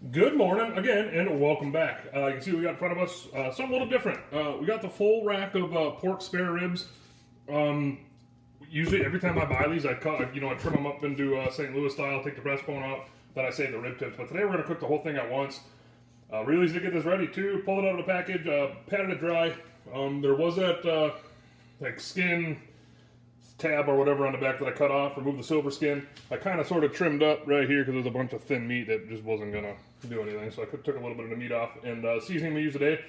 Good morning again, and welcome back. You can see what we got in front of us something a little different. We got the full rack of pork spare ribs. Usually, every time I buy these, I cut, I trim them up into St. Louis style, take the breastbone out, then I save the rib tips. But today we're going to cook the whole thing at once. Really easy to get this ready too. Pull it out of the package, patted it dry. There was that like skin tab or whatever on the back that I cut off, removed the silver skin. I kind of sort of trimmed up right here because there's a bunch of thin meat that just wasn't going to do anything. So I took a little bit of the meat off. And seasoning we use today,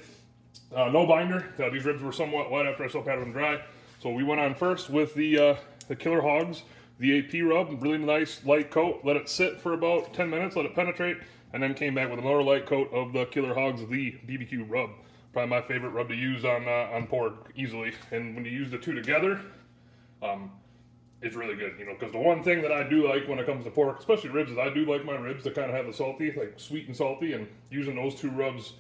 no binder. These ribs were somewhat wet after I still patted them dry. So we went on first with the Killer Hogs, the AP rub, really nice light coat. Let it sit for about 10 minutes, let it penetrate, and then came back with another light coat of the Killer Hogs, the BBQ rub. Probably my favorite rub to use on pork easily. And when you use the two together, it's really good, because the one thing that I do like when it comes to pork, especially ribs, is I do like my ribs to kind of have the salty, like sweet and salty, and using those two rubs,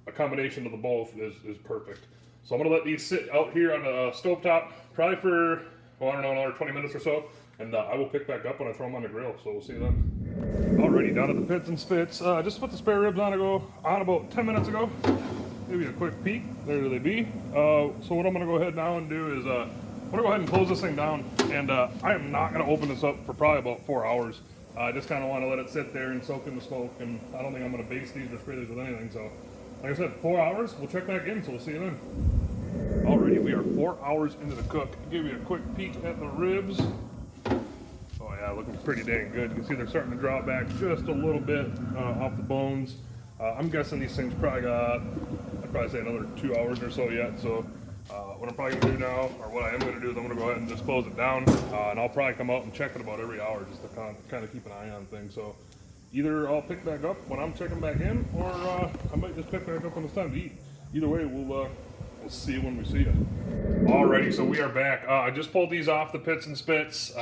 a combination of the both is perfect. So I'm going to let these sit out here on the stovetop, probably for, I don't know, another 20 minutes or so, and I will pick back up when I throw them on the grill, so we'll see you then. Alrighty, down at the pits and spits, just put the spare ribs on about 10 minutes ago. Give you a quick peek, there they be. So what I'm going to go ahead now and do is, I'm going to go ahead and close this thing down, and I am not going to open this up for probably about 4 hours. I just kind of want to let it sit there and soak in the smoke, and I don't think I'm going to baste these or spray these with anything. So, like I said, 4 hours, we'll check back in, so we'll see you then. Alrighty, we are 4 hours into the cook. Give you a quick peek at the ribs. Oh yeah, looking pretty dang good. You can see they're starting to drop back just a little bit off the bones. I'm guessing these things probably got, I'd probably say another 2 hours or so yet, so what I'm probably going to do now, or what I am going to do, is I'm going to go ahead and just close it down, and I'll probably come out and check it about every hour just to kind of keep an eye on things. So either I'll pick back up when I'm checking back in, or I might just pick back up when it's time to eat. Either way, we'll see you when we see you. Alrighty, so we are back. I just pulled these off the pits and spits,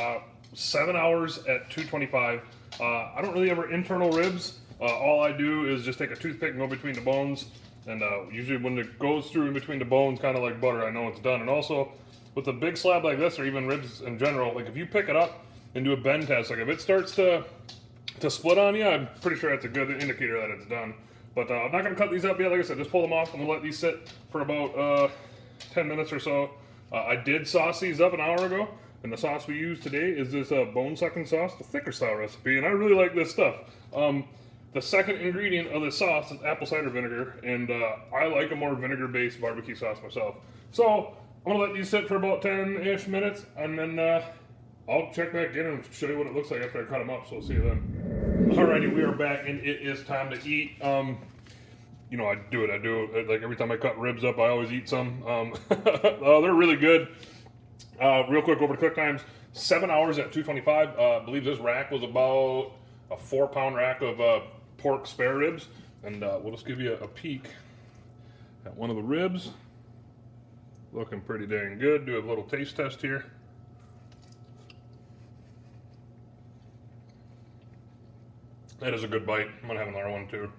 7 hours at 225. I don't really ever internal ribs. All I do is just take a toothpick and go between the bones. And usually when it goes through in between the bones, kind of like butter, I know it's done. And also, with a big slab like this, or even ribs in general, like if you pick it up and do a bend test, like if it starts to split on you, I'm pretty sure that's a good indicator that it's done. But I'm not going to cut these up yet. Like I said, just pull them off. I'm going to let these sit for about 10 minutes or so. I did sauce these up an hour ago. And the sauce we use today is this bone-sucking sauce, the thicker style recipe. And I really like this stuff. The second ingredient of the sauce is apple cider vinegar, and I like a more vinegar-based barbecue sauce myself. So I'm gonna let these sit for about 10-ish minutes, and then I'll check back in and show you what it looks like after I cut them up. So we'll see you then. Alrighty, we are back, and it is time to eat. I do it. Like every time I cut ribs up, I always eat some. They're really good. Real quick over the cook times: 7 hours at 225. I believe this rack was about a 4-pound rack of pork spare ribs, and we'll just give you a peek at one of the ribs. Looking pretty dang good. Do a little taste test here. That is a good bite. I'm gonna have another one too.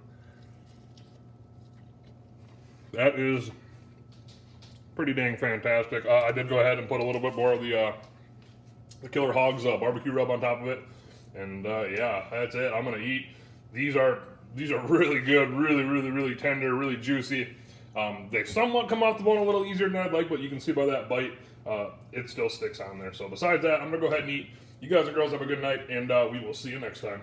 That is pretty dang fantastic. I did go ahead and put a little bit more of the Killer Hogs barbecue rub on top of it, and yeah, that's it. I'm gonna eat. These are really good, really tender, really juicy. They somewhat come off the bone a little easier than I'd like, but you can see by that bite, it still sticks on there. So besides that, I'm gonna go ahead and eat. You guys and girls have a good night, and we will see you next time.